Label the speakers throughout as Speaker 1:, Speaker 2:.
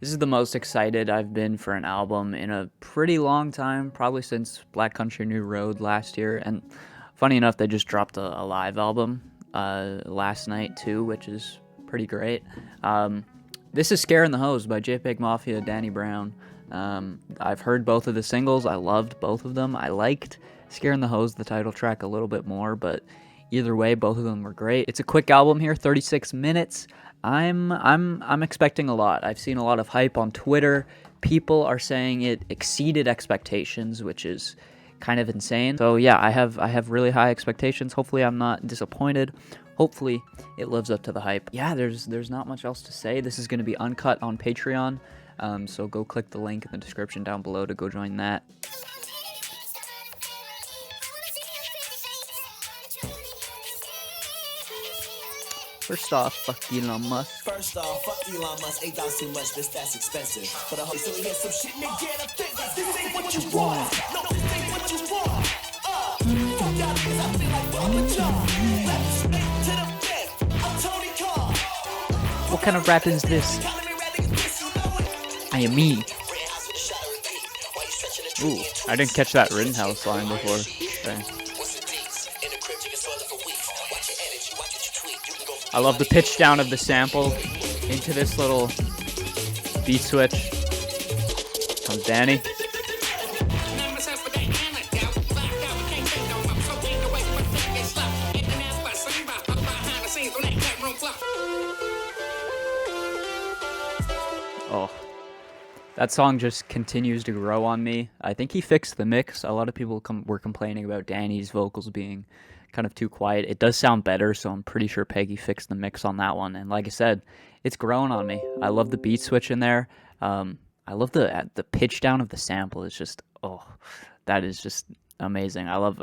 Speaker 1: This is the most excited I've been for an album in a pretty long time, probably since Black Country New Road last year. And funny enough, they just dropped a live album last night too, which is pretty great. This is Scaring the Hose by JPEGMAFIA, Danny Brown. I've heard both of the singles. I loved both of them. I liked Scaring the Hose, the title track, a little bit more, but either way, both of them were great. It's a quick album here, 36 minutes. I'm expecting a lot. I've seen a lot of hype on Twitter. People are saying it exceeded expectations, which is kind of insane. So yeah, I have really high expectations. Hopefully I'm not disappointed. Hopefully it lives up to the hype. Yeah, there's not much else to say. This is going to be uncut on Patreon. So go click the link in the description down below to go join that. First off, fuck Elon Musk.
Speaker 2: First off, fuck Elon Musk, $8 too much, bitch, that's expensive. But I hope so we hear some shit, nigga, I think this ain't what you want. No, this ain't what you want. Fuck out of this, I feel like Papa John. Let's straight to the fifth, I'm Tony Khan.
Speaker 1: What kind of rap is this? I am me. Ooh, I didn't catch that Rittenhouse line before. Okay. I love the pitch down of the sample into this little beat switch. Comes Danny. Oh, that song just continues to grow on me. I think he fixed the mix. A lot of people were complaining about Danny's vocals being kind of too quiet. It does sound better, so I'm pretty sure Peggy fixed the mix on that one. And like I said, it's grown on me. I love the beat switch in there. I love the pitch down of the sample. It's just, oh, that is just amazing. I love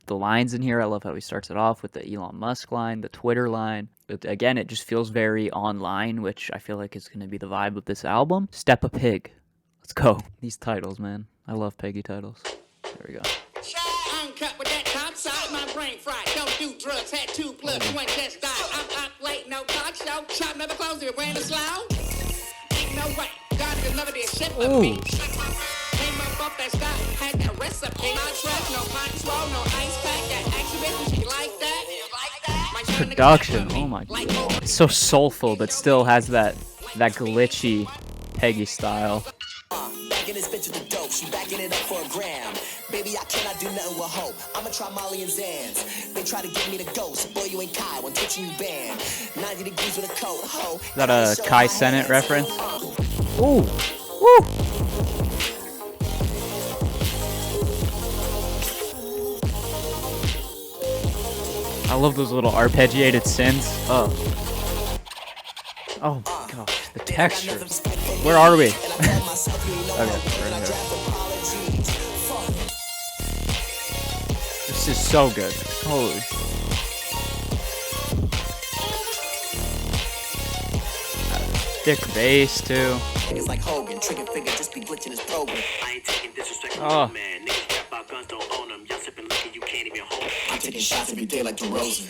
Speaker 1: the lines in here. I love how he starts it off with the Elon Musk line, the Twitter line. Again, it just feels very online, which I feel like is going to be the vibe of this album. Steppa Pig. Let's go. These titles, man. I love Peggy titles. There we go.
Speaker 3: Uncut with that top side, my brain fried. Don't do drugs, had 2 plus 1 just died. I'm up late, no talk show. Shop never closed, it ran slow. Ain't no way, God could never be a shit with me. Came up off that sky, had that recipe. My track, no pine swell, no ice pack. That action, she like that.
Speaker 1: Production, oh my god. It's so soulful, but still has that glitchy Peggy style.
Speaker 2: Bagging this bitch with the dope, she bagging it up for a gram. Baby, I cannot do nothing with hope. I'ma try Molly and Zans. They try to give me the ghost. Boy, you ain't Kai when touching you banned. 90 degrees with a coat, ho.
Speaker 1: Is that a Kai Cenat reference? Ooh, woo! I love those little arpeggiated synths. Oh my gosh, the texture. Where are we? Okay, we're in here. This is so good. Holy. Thick bass too.
Speaker 2: It's like Hogan, trigger finger, just be glitching his program. I ain't taking disrespect from no man. Niggas trap out guns, don't own them. Y'all sipping liquor, you can't even hold them. I'm taking shots every day like DeRozan.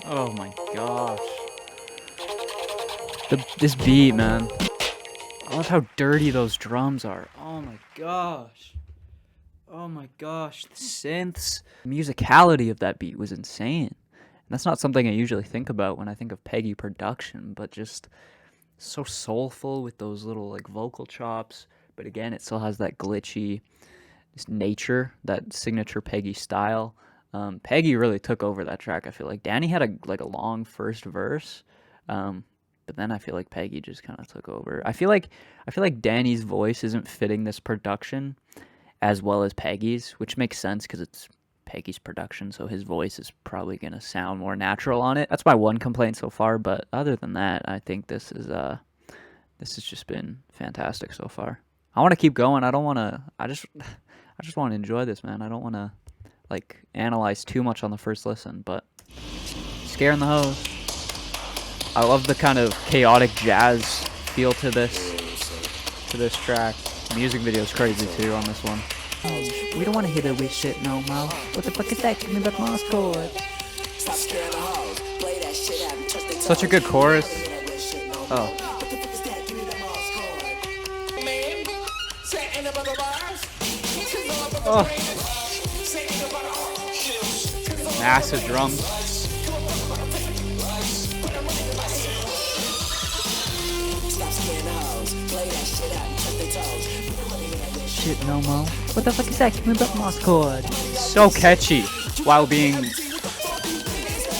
Speaker 1: Oh my gosh. This beat, man. I love how dirty those drums are. Oh my gosh. Oh my gosh. The synths. The musicality of that beat was insane. And that's not something I usually think about when I think of Peggy production, but just so soulful with those little like vocal chops. But again, it still has that glitchy nature, that signature Peggy style. Peggy really took over that track. I feel like Danny had a long first verse, but then I feel like Peggy just kind of took over. I feel like Danny's voice isn't fitting this production as well as Peggy's, which makes sense because it's Peggy's production, so his voice is probably gonna sound more natural on it. That's my one complaint so far, but other than that, I think this has just been fantastic so far. I want to keep going. I just want to enjoy this, man. I don't want to like analyze too much on the first listen, but Scaring the Hose. I love the kind of chaotic jazz feel to this track. The music video is crazy too on this one. We don't want to hit her with shit no more. What the fuck is that? Give me back my score.
Speaker 2: Stop scaring the hoes. Play that shit out and trust they
Speaker 1: Such a good chorus. Oh. Oh. Massive drums. Shit, no mo. What the fuck is that? Give me that mouse chord. So catchy while being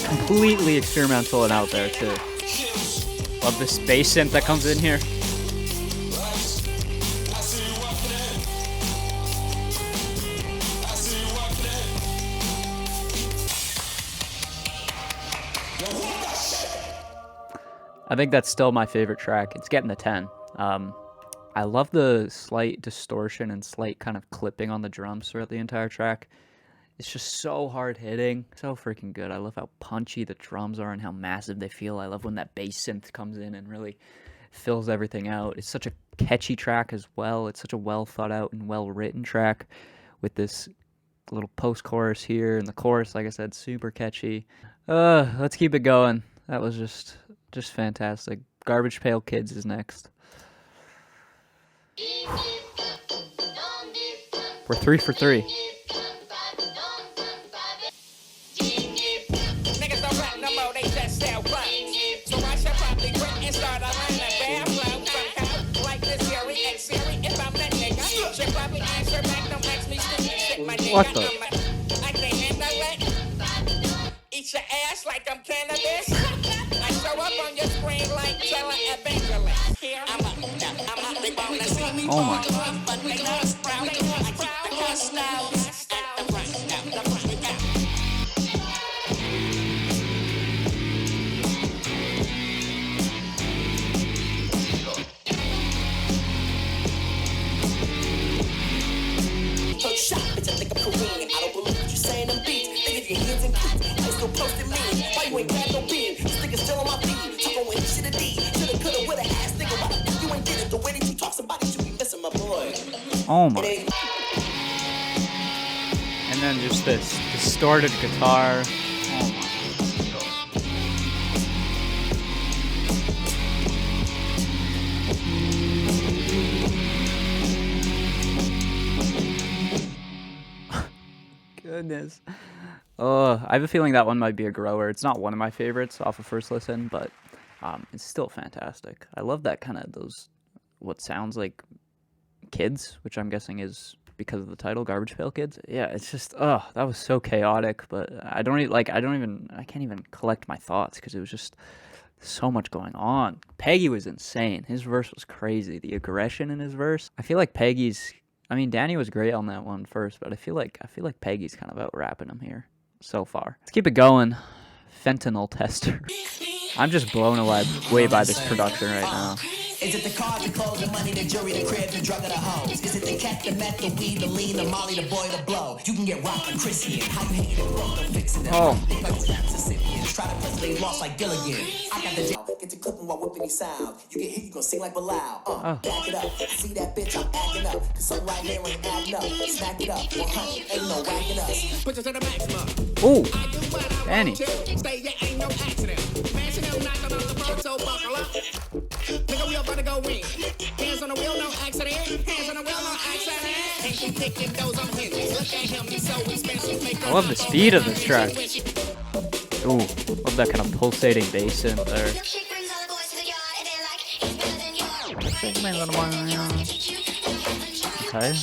Speaker 1: completely experimental and out there too. Love the space synth that comes in here. I think that's still my favorite track. It's getting the 10. I love the slight distortion and slight kind of clipping on the drums throughout the entire track. It's just so hard hitting, so freaking good. I love how punchy the drums are and how massive they feel. I love when that bass synth comes in and really fills everything out. It's such a catchy track as well. It's such a well thought out and well written track with this little post chorus here, and the chorus, like I said, super catchy. Let's keep it going. That was just fantastic. Garbage Pail Kids is next. We're 3 for 3.
Speaker 3: Niggas don't rap no more, they just sell drugs. So I should probably quit and start a line of bad flow. Somehow, like this here, X-Series, if I'm that nigga. Should probably answer back, don't ask me stupid shit, my nigga.
Speaker 1: What the?
Speaker 3: I can't handle it. Eat your ass like I'm cannabis. I show up on your screen like tele-evangelist. Here, I'm a big bone that see me.
Speaker 1: Oh my god.
Speaker 3: But they not sprouting. I keep the gun styles at the front, now the front,
Speaker 2: Shot, bitch, I think I'm Korean. I don't believe what you're saying, them beats. They give your hands and feet. They still posting me. Why you ain't grab no bean? This nigga still on my feet. Talking when he shoulda did. Shoulda, coulda, woulda, ass nigga. Why the fuck you ain't did it? The way that you talk, somebody should be missing my boy.
Speaker 1: Oh my. And then just this distorted guitar. Oh my. Goodness. I have a feeling that one might be a grower. It's not one of my favorites off of first listen, but it's still fantastic. I love that kind of those what sounds like kids, which I'm guessing is because of the title, Garbage Pail Kids. Yeah, it's just that was so chaotic, but I can't even collect my thoughts because it was just so much going on. Peggy was insane. His verse was crazy. The aggression in his verse. I feel like Danny was great on that one first, but I feel like Peggy's kind of out rapping him here so far. Let's keep it going. Fentanyl Tester. I'm just blown away by this production right now.
Speaker 2: Is it the car, the clothes, the money, the jewelry, the crib, the drug, or the hoes? Is it the cat, the meth, the weed, the lean, the molly, the boy, the blow? You can get rocked like Christian. How you hate it, bro? Don't fix it.
Speaker 1: Oh.
Speaker 2: Try to press they lost like Gilligan. I got the get to clipping while whipping these sound. You get hit, you gon' sing like Bilal. Back it up. I see that bitch, I'm acting up. Cause some right here ain't adding up. Smack it up. 100, ain't no whacking us.
Speaker 3: put it to the maximum.
Speaker 1: Ooh,
Speaker 3: I do what I
Speaker 1: Danny.
Speaker 3: want to. Stay, yeah, ain't no accident. Mashing them, knocking on the boat, so buckle up. Nigga, we about to go in. Hands on the wheel, no accident. Hands on the wheel, no accident. Ain't you kicking those on hinges? Look at him, he's so expensive. Make
Speaker 1: I love the speed of this track. Ooh, love that kind of pulsating bass in there. Okay.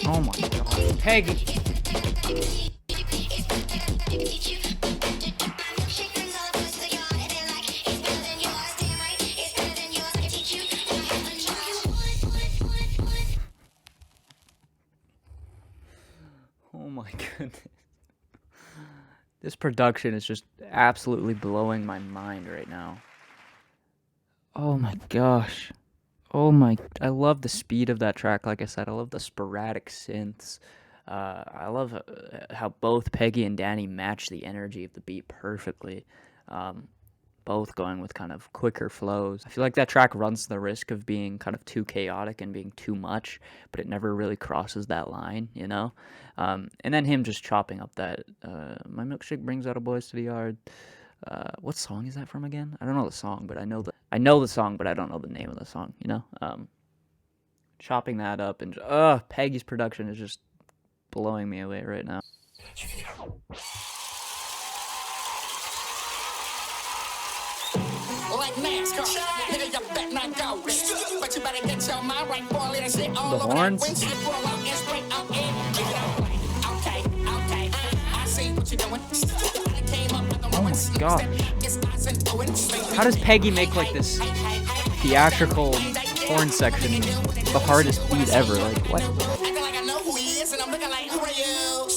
Speaker 1: Oh my god. Peggy. Oh my goodness. This production is just absolutely blowing my mind right now. Oh my gosh. I love the speed of that track. Like I said, I love the sporadic synths. I love how both Peggy and Danny match the energy of the beat perfectly. But both going with kind of quicker flows. I feel like that track runs the risk of being kind of too chaotic and being too much, but it never really crosses that line, you know? And then him just chopping up that, my milkshake brings out a boys to the yard. What song is that from again? I don't know the song, but I know the song, but I don't know the name of the song, you know? Chopping that up and, Peggy's production is just blowing me away right now.
Speaker 3: Like NASCAR, nigga, you bet not go. But you better get your mind right, boy, let it sit all
Speaker 1: The
Speaker 3: over
Speaker 1: horns.
Speaker 3: that windshield, pull out and spray out in. Okay, I see what you're doing.
Speaker 1: Oh my gosh. How does Peggy make like this theatrical horn section the hardest beat ever? Like, what?
Speaker 3: Acting like I know who he is, and I'm looking like, who are you?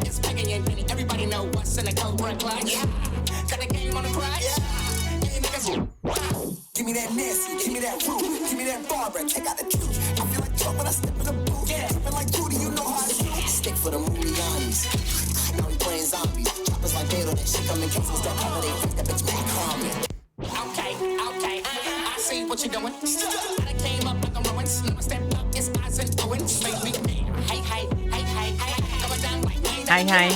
Speaker 3: It's Peggy and Penny, everybody know what's in the Cobra clutch. Got the game on the crutch.
Speaker 2: Give me that Nancy, give me that Rue, give me that Barbara, check out the juice. I feel like Trump when I step in the booth. Tripping like Judy, you know how to shoot. Stick for the Mulianis. Now we playing zombies. Choppers like Beto, that shit come in cases that cover they freak that bitch man calmly.
Speaker 3: Okay, I see what you're doing. I came up like a ruins, never step up, it's eyes and doings. Make me hey, going down like
Speaker 1: Hi.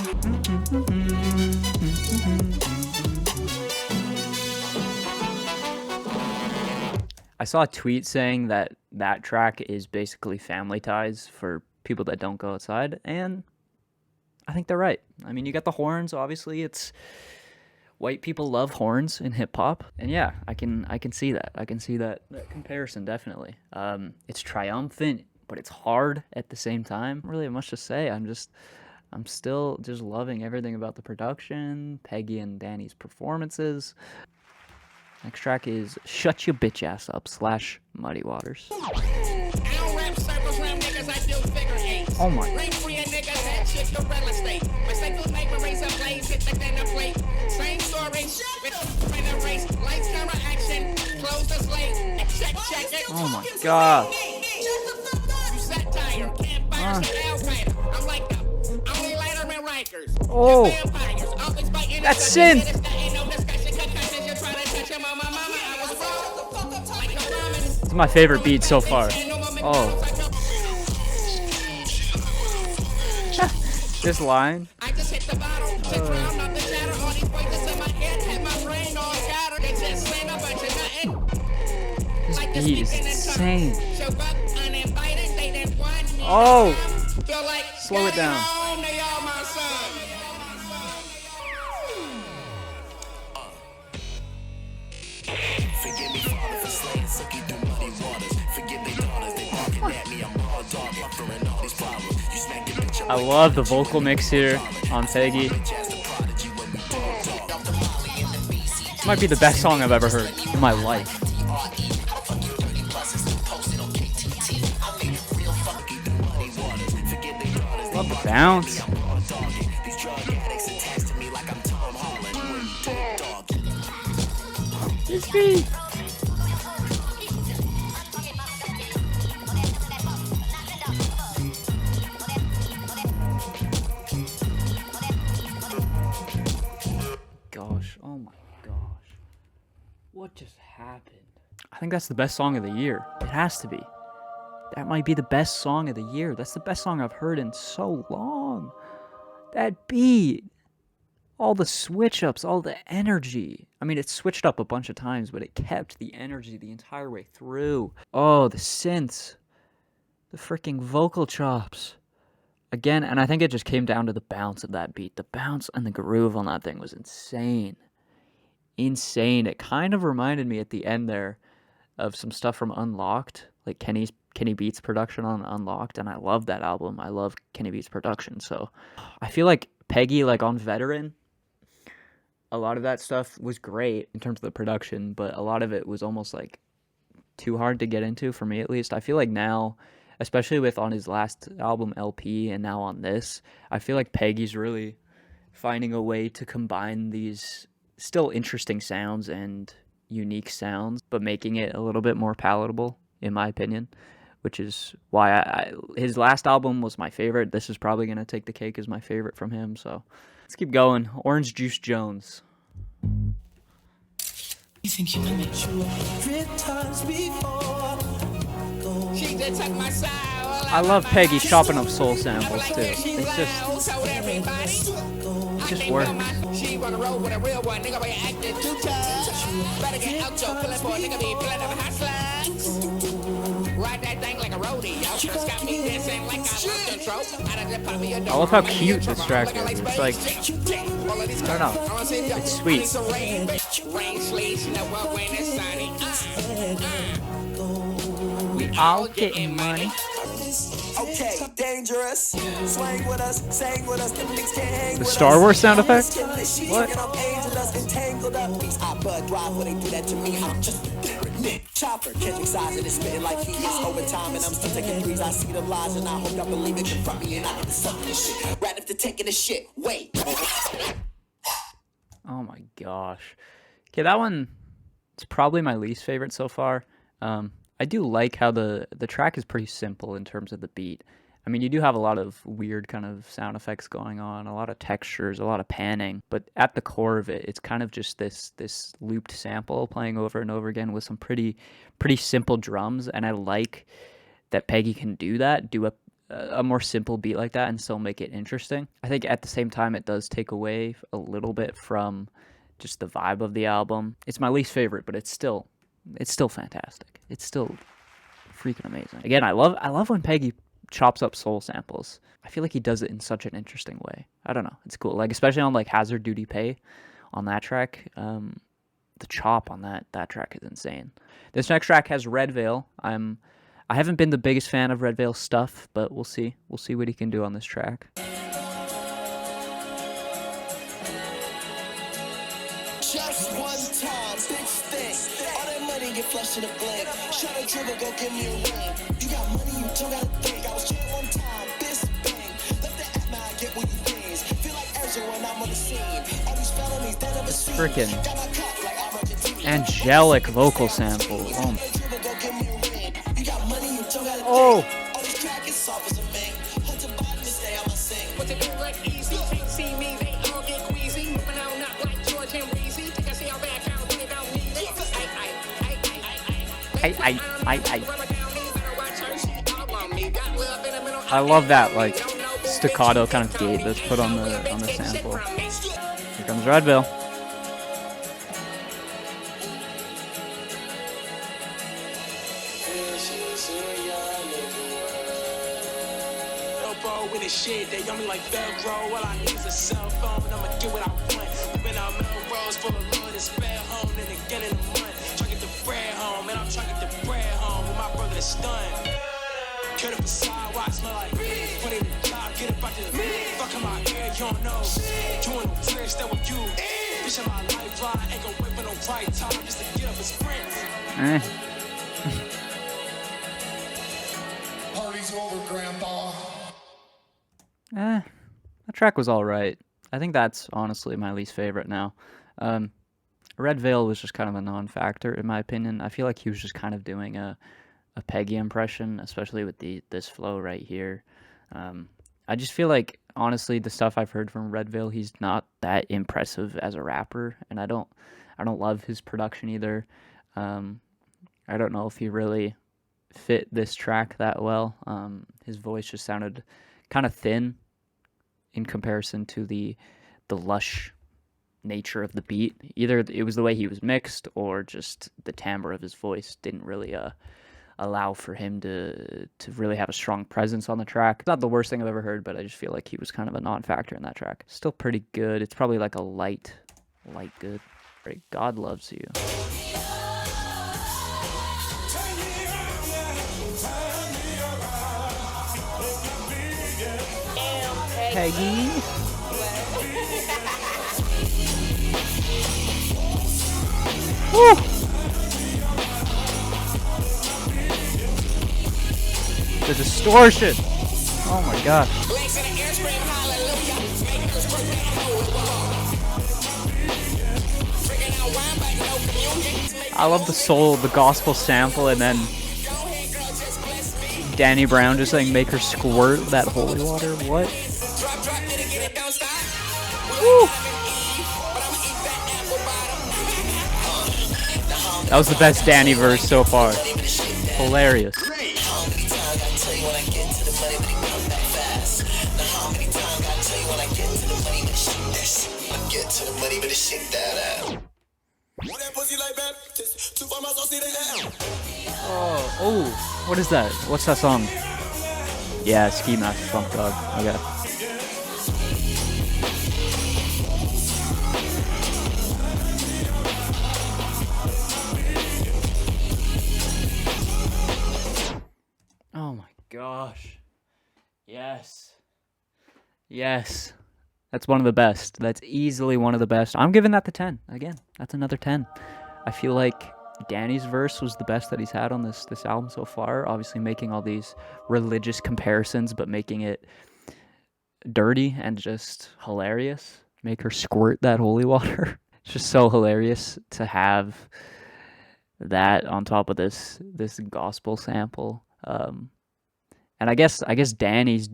Speaker 1: I saw a tweet saying that that track is basically Family Ties for people that don't go outside, and I think they're right. I mean, you got the horns, obviously. It's white people love horns in hip hop, and yeah, I can see that. I can see that comparison definitely. It's triumphant, but it's hard at the same time. I don't really have much to say. I'm still just loving everything about the production, Peggy and Danny's performances. Next track is Shut Your Bitch Ass Up / Muddy Waters.
Speaker 3: I don't rap circles around niggas, I do figure eights.
Speaker 1: Oh my.
Speaker 3: Ring free and niggas, that shit the real estate. Mistakes make me raise up blades, hit the dinner plate. Same story, in a race. Lights, camera, action, close the slate. Check it.
Speaker 1: Oh my god.
Speaker 3: You satire, campfires, and Al-Qaeda. I'm like the only lighter in Rikers.
Speaker 1: Oh.
Speaker 3: Vampires, always fighting.
Speaker 1: That's synth.
Speaker 3: Ain't no discussion, concussions, you're trying to touch your mama, I was wrong. Like the promise.
Speaker 1: It's my favorite beat so far. Oh. This line.
Speaker 3: I just hit the bottle, just round up the chatter. All these voices in my head and my brain all scattered. They just saying a bunch of nothing.
Speaker 1: This
Speaker 3: Like the
Speaker 1: beat is
Speaker 3: speaking in
Speaker 1: insane.
Speaker 3: tongues. Show up uninvited, they didn't want me.
Speaker 1: Oh.
Speaker 3: Feel like
Speaker 1: Slow it down.
Speaker 3: home, they all my son.
Speaker 2: Forgive me, Father, for slaying Sookie through muddy waters. Forgive they daughters, they barking at me. I'm raw dog, buffering all these problems. You smack your bitch up.
Speaker 1: I love the vocal mix here on Peggy. This might be the best song I've ever heard in my life. Love the bounce. This beat. Gosh, oh my gosh. What just happened? I think that's the best song of the year. It has to be. That might be the best song of the year. That's the best song I've heard in so long. That beat. All the switch ups, all the energy. I mean, it switched up a bunch of times, but it kept the energy the entire way through. Oh, the synths. The freaking vocal chops. Again, and I think it just came down to the bounce of that beat. The bounce and the groove on that thing was insane. Insane. It kind of reminded me at the end there of some stuff from Unlocked, like Kenny Beats production on Unlocked, and I love that album. I love Kenny Beats production, so I feel like Peggy, like on Veteran, a lot of that stuff was great in terms of the production, but a lot of it was almost like too hard to get into, for me at least. I feel like now, especially with on his last album LP and now on this, I feel like Peggy's really finding a way to combine these still interesting sounds and unique sounds, but making it a little bit more palatable, in my opinion, which is why his last album was my favorite. This is probably going to take the cake as my favorite from him, so let's keep going. Orange Juice Jones.
Speaker 2: You think you know me? You 100 times before.
Speaker 3: She just took my side.
Speaker 1: I love Peggy chopping up soul samples too. It's just works.
Speaker 3: She wanna roll with a real one, nigga, but you acting too tough. Better get out your feeling for a nigga, be feeling of a hustler. Ride that thing like a rodeo. Just got me dancing like I love control.
Speaker 1: I love how cute this track is. It's like, I don't know. It's sweet.
Speaker 3: Rain, sleet, snow, when it's sunny.
Speaker 1: We all getting money.
Speaker 2: Okay, dangerous. Swing with us, sang with us, them things can't hang
Speaker 1: The
Speaker 2: with
Speaker 1: Star
Speaker 2: us.
Speaker 1: Wars sound effect? What?
Speaker 2: Entangled up. I bud drive when they do that to me. I'm just chopper catching size and it's spitting like he is overtime and I'm still taking threes. I see the lies and I hope y'all believe it. Confront me and I get to sucking this shit. Right after taking the shit. Wait.
Speaker 1: Oh my gosh. Okay, that one is probably my least favorite so far. I do like how the track is pretty simple in terms of the beat. I mean, you do have a lot of weird kind of sound effects going on, a lot of textures, a lot of panning, but at the core of it, it's kind of just this looped sample playing over and over again with some pretty simple drums, and I like that Peggy can do that, do a more simple beat like that and still make it interesting. I think at the same time, it does take away a little bit from just the vibe of the album. It's my least favorite, but it's still fantastic. It's still freaking amazing. Again, I love when Peggy chops up soul samples. I feel like he does it in such an interesting way. I don't know. It's cool. Like, especially on like Hazard Duty Pay on that track. The chop on that track is insane. This next track has Redveil. I haven't been the biggest fan of Redveil's stuff, but we'll see. We'll see what he can do on this track.
Speaker 2: Just one time, big stick. All that money get flushed in a blink. Shut a dribble, go give me a ring. You got money, you don't gotta think. I was jail one time, this bang. Left the app, now I get what you things. Feel like Ezra when I'm on the scene. All these felonies, they never seen.
Speaker 1: Freaking
Speaker 2: Got my cup like I'm Argentina.
Speaker 1: angelic vocal sample. Oh.
Speaker 2: You got money, you don't gotta
Speaker 1: Oh.
Speaker 2: think. All these crackers soft as a mink. Hunter Biden to stay on my sing.
Speaker 3: What they do like easy, can't see me, they all get queasy. Moving on up like George and Weezy. Think I see our back out, they don't need it.
Speaker 1: I love that like staccato kind of gate that's put on the sample. Here comes Redveil.
Speaker 2: With this shit, they on me like Velcro. All I need is a cell phone. I'ma get what I want. We've been out Melrose for a Lord and spare home. And again in the month, try to get the bread home. And I'm trying to get the bread home with my brother that's stunned. Cut up a sidewalk, smell like put in the job, get up out there. Fuck in my ear, you don't know. Doing the weird stuff with you. Bitch, in my lifeline, ain't gon' wait for no right time just to get up and sprint. Party's over, Grandpa.
Speaker 1: That track was alright. I think that's honestly my least favorite now. Redveil was just kind of a non-factor in my opinion. I feel like he was just kind of doing a Peggy impression, especially with this flow right here. I just feel like, honestly, the stuff I've heard from Redveil, he's not that impressive as a rapper, and I don't love his production either. I don't know if he really fit this track that well. His voice just sounded kind of thin in comparison to the lush nature of the beat. Either it was the way he was mixed or just the timbre of his voice didn't really allow for him to really have a strong presence on the track. It's not the worst thing I've ever heard, but I just feel like he was kind of a non-factor in that track. Still pretty good. It's probably like a light good. Right, God Loves You. Peggy. Woo! The distortion. Oh my gosh. I love the gospel sample, and then Danny Brown just saying make her squirt that holy water. What? Woo. That was the best Danny verse so far. Hilarious. Oh, what is that? What's that song? Yeah, Ski Mask Funk Dog. Okay. Oh my gosh. Yes. Yes. That's one of the best. That's easily one of the best. I'm giving that the 10. Again, that's another 10. I feel like Danny's verse was the best that he's had on this album so far. Obviously making all these religious comparisons, but making it dirty and just hilarious. Make her squirt that holy water. It's just so hilarious to have that on top of this gospel sample. And I guess Danny's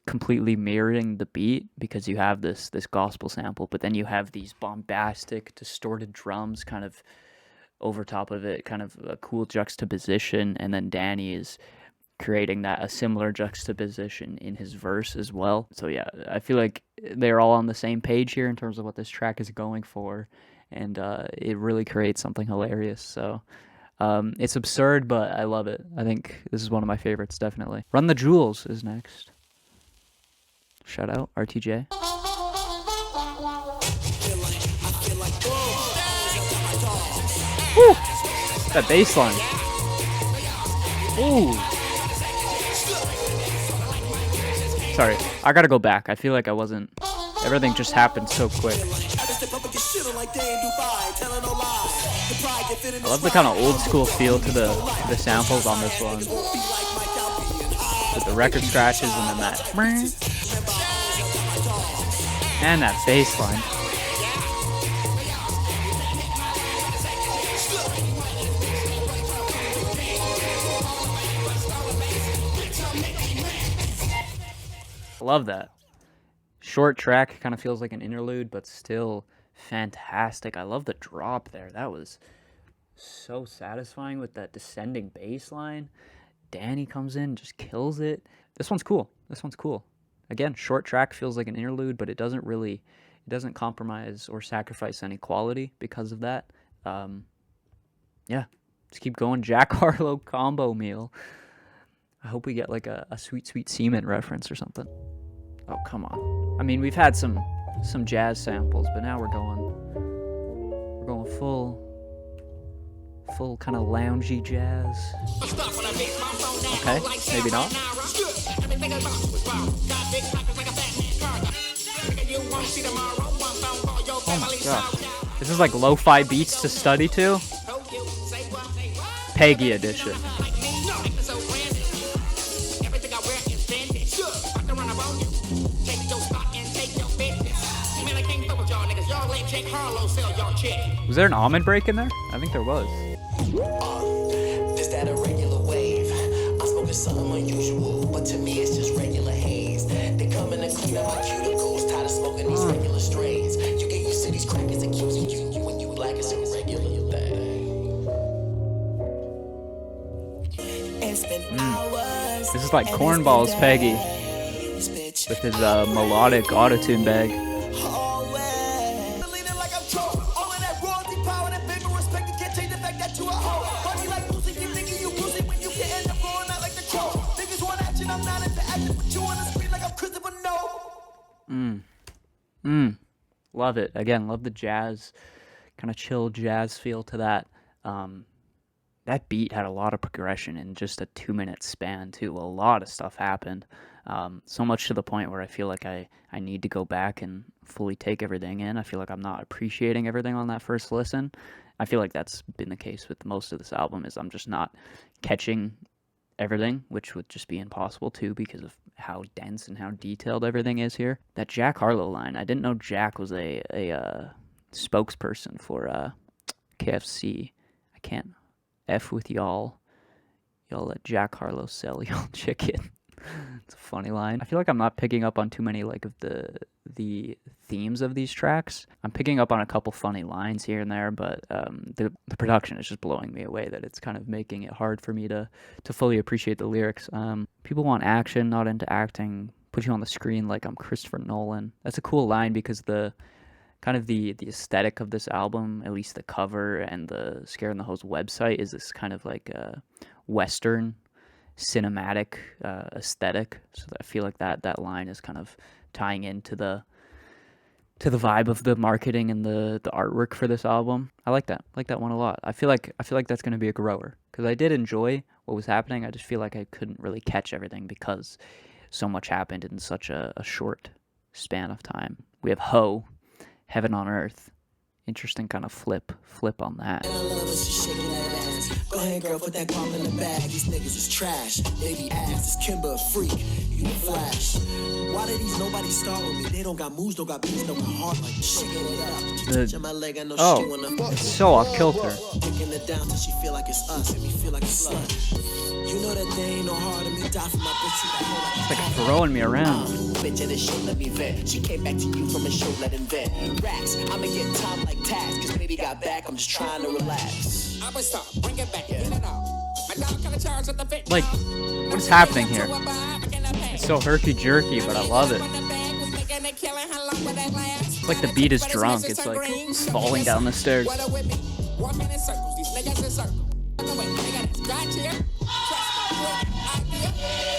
Speaker 1: completely mirroring the beat, because you have this gospel sample, but then you have these bombastic, distorted drums kind of over top of it, kind of a cool juxtaposition, and then Danny is creating a similar juxtaposition in his verse as well. So yeah, I feel like they're all on the same page here in terms of what this track is going for, and it really creates something hilarious. So it's absurd, but I love it. I think this is one of my favorites, definitely. Run the Jewels is next. Shout out, RTJ. Woo! That bass line. Ooh. Sorry, I gotta go back. I feel like I wasn't... Everything just happened so quick. I love the kind of old school feel to the samples on this one. With the record scratches and then that. And that bass line. I love that. Short track, kind of feels like an interlude, but still fantastic. I love the drop there. That was so satisfying with that descending bass line. Danny comes in, just kills it. This one's cool. Again, short track feels like an interlude, but it doesn't compromise or sacrifice any quality because of that. Yeah, just keep going. Jack Harlow combo meal. I hope we get like a Sweet Sweet Seaman reference or something. Oh, come on. I mean, we've had some jazz samples, but now we're going full kind of loungy jazz. Okay, maybe not. Oh my gosh. This is like lo-fi beats to study to. Peggy edition. Was there an almond break in there? I think there was.
Speaker 2: Is that a regular wave? I'm smoking something unusual, but to me it's just regular haze. They come in and clean up my cuticles, tired of smoking these regular strains. You get used to these crackers accusing you when you black is a regular thing.
Speaker 1: This is like Cornballs Peggy with his melodic autotune bag. Love it. Again, love the jazz, kind of chill jazz feel to that. That beat had a lot of progression in just a 2-minute span too. A lot of stuff happened. So much to the point where I feel like I need to go back and fully take everything in. I feel like I'm not appreciating everything on that first listen. I feel like that's been the case with most of this album, is I'm just not catching everything, which would just be impossible too because of how dense and how detailed everything is here. That Jack Harlow line, I didn't know Jack was a spokesperson for KFC. I can't F with y'all. Y'all let Jack Harlow sell y'all chicken. It's a funny line. I feel like I'm not picking up on too many like of the the themes of these tracks. I'm picking up on a couple funny lines here and there, but the production is just blowing me away that it's kind of making it hard for me to fully appreciate the lyrics. People want action, not into acting. Put you on the screen like I'm Christopher Nolan. That's a cool line because the kind of the aesthetic of this album, at least the cover and the Scare in the Hose website, is this kind of like Western cinematic aesthetic. So I feel like that line is kind of tying into the vibe of the marketing and the artwork for this album. I like that one a lot. I feel like that's going to be a grower because I did enjoy what was happening. I just feel like I couldn't really catch everything because so much happened in such a short span of time. We have Ho, Heaven on Earth. Interesting kind of flip on that.
Speaker 2: I love when she shaking that ass. Go ahead, girl, put that guap in the bag. These niggas is trash. Baby ass, this Kimber a freak. You a flash. Why did these nobody start with me? They don't got moves, don't got beats, don't got heart like shaking it up. Touching my leg, I know she wanna.
Speaker 1: It's so off kilter.
Speaker 2: Kicking it down till she feel like it's us, and we feel like a slut. You know that they ain't no hard to me. Die for my bitch, you got her
Speaker 1: It's like throwing me around.
Speaker 2: bitch at a show, let me vent. She came back to you from a show, let him vent. Racks, I'ma get time like Taz, cause baby got back, I'm just trying to relax.
Speaker 3: I was stop, bring it back, get it on. My dog got a charge with the fit.
Speaker 1: Like, what is happening here? It's so herky-jerky, but I love it. It's like the beat is drunk. It's like falling down the stairs.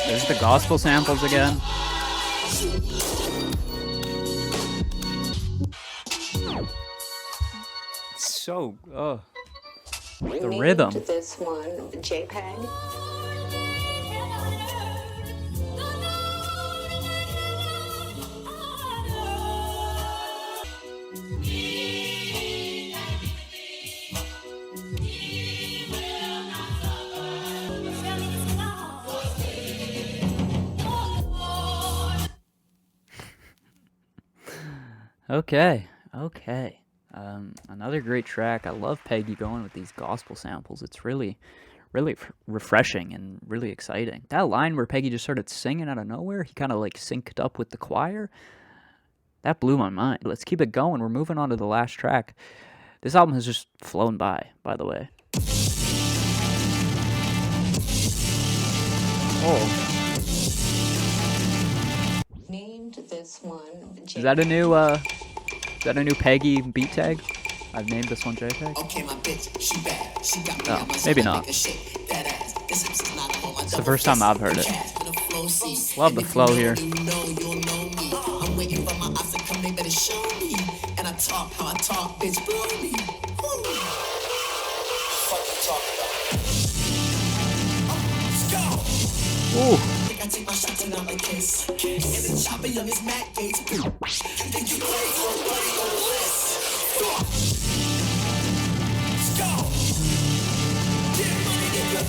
Speaker 1: There's the gospel samples again. So, the rhythm.
Speaker 4: Named this one JPEG.
Speaker 1: Okay. Another great track. I love Peggy going with these gospel samples. It's really refreshing and really exciting. That line where Peggy just started singing out of nowhere, he kind of like synced up with the choir. That blew my mind. Let's keep it going. We're moving on to the last track. This album has just flown by the way. Oh.
Speaker 4: Named this one JPEG.
Speaker 1: Is that a new Peggy beat tag? I've named this one JPEG.
Speaker 2: Okay, my bitch, she bad. She got me
Speaker 1: Oh,
Speaker 2: on my
Speaker 1: maybe
Speaker 2: side,
Speaker 1: not.
Speaker 2: make her shake that ass. This hips is not on my
Speaker 1: It's the
Speaker 2: double
Speaker 1: first time
Speaker 2: fist.
Speaker 1: I've heard it.
Speaker 2: Cash for the flow seat.
Speaker 1: Love
Speaker 2: And
Speaker 1: the
Speaker 2: if
Speaker 1: flow
Speaker 2: you
Speaker 1: here.
Speaker 2: know me, you know you'll know me. I'm waiting for my eyes to come, they better show me. And I talk how I talk, bitch, blow me. Woo. Fuck you talking about? Let's go.
Speaker 1: Ooh.
Speaker 2: I take my shots and I'm a kiss. And the chopper young is Matt Gates. You think you play for a buddy on the list? Let's go. Get money, nigga.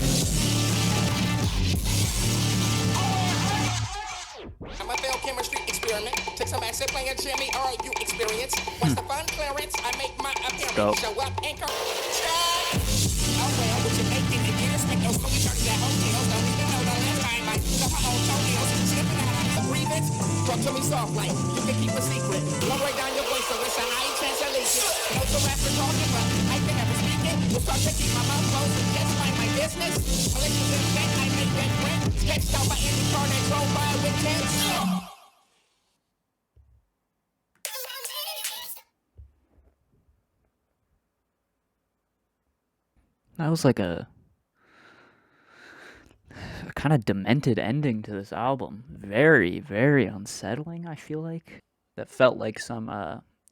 Speaker 3: I'm a failed chemistry experiment. Take some acid, play a Jimmy or you experience. Once the fun clearance, I make my appearance.
Speaker 1: Go.
Speaker 3: Show up and come. Oh well, what you making in years? Make those cookie charts at hotels. Don't even know the last time I used my own toenails. Slipping out on the breathing. Talk to me soft like you can keep a secret. Low way down your voice, so it's an eye chance to leak it. No so after talking, but I can never speak it. You'll start to keep my mouth closed and just mind my business. Malicious intent, I make that print. Sketched out by any car that drove by with tents.
Speaker 1: That was like a kind of demented ending to this album. Very, very unsettling, I feel like. That felt like some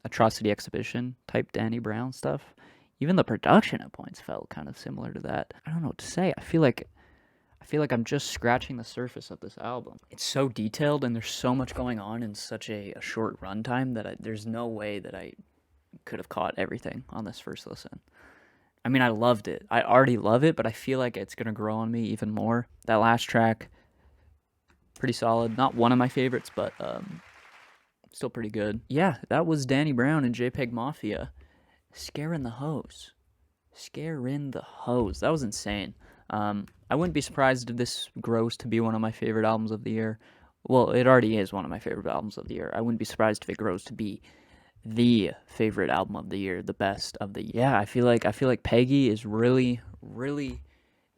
Speaker 1: Atrocity Exhibition type Danny Brown stuff. Even the production at points felt kind of similar to that. I don't know what to say. I feel like I'm just scratching the surface of this album. It's so detailed and there's so much going on in such a short runtime that there's no way that I could have caught everything on this first listen. I mean, I loved it. I already love it, but I feel like it's going to grow on me even more. That last track, pretty solid. Not one of my favorites, but still pretty good. Yeah, that was Danny Brown and JPEGMAFIA. Scare in the Hose. Scare in the Hose. That was insane. I wouldn't be surprised if this grows to be one of my favorite albums of the year. Well, it already is one of my favorite albums of the year. I wouldn't be surprised if it grows to be the favorite album of the year, the best of the year. Yeah, I feel like Peggy is really, really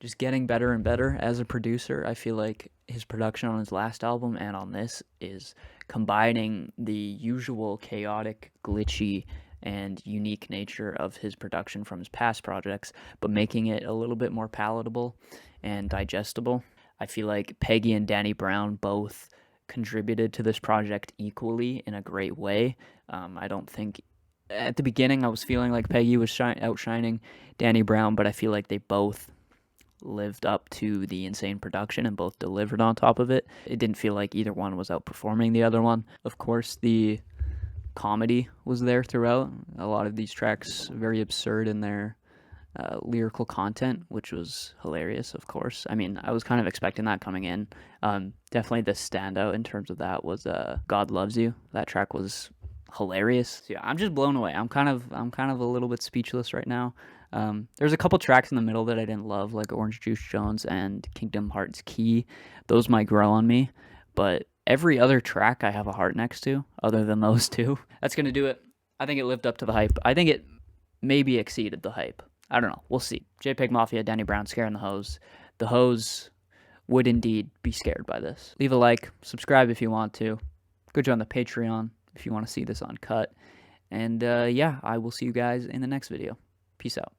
Speaker 1: just getting better and better as a producer. I feel like his production on his last album and on this is combining the usual chaotic, glitchy, and unique nature of his production from his past projects, but making it a little bit more palatable and digestible. I feel like Peggy and Danny Brown both contributed to this project equally in a great way. I don't think at the beginning I was feeling like Peggy was outshining Danny Brown, but I feel like they both lived up to the insane production and both delivered on top of it. It didn't feel like either one was outperforming the other one. Of course, the comedy was there throughout. A lot of these tracks very absurd in their lyrical content, which was hilarious, of course. I mean, I was kind of expecting that coming in. Definitely the standout in terms of that was God Loves You. That track was hilarious. So yeah, I'm just blown away. I'm kind of a little bit speechless right now. There's a couple tracks in the middle that I didn't love, like Orange Juice Jones and Kingdom Hearts Key. Those might grow on me, but every other track I have a heart next to, other than those two. That's gonna do it. I think it lived up to the hype. I think it maybe exceeded the hype. I don't know. We'll see. JPEGMAFIA, Danny Brown scaring the hoes. The hoes would indeed be scared by this. Leave a like, subscribe if you want to. Go join the Patreon if you want to see this uncut. And yeah, I will see you guys in the next video. Peace out.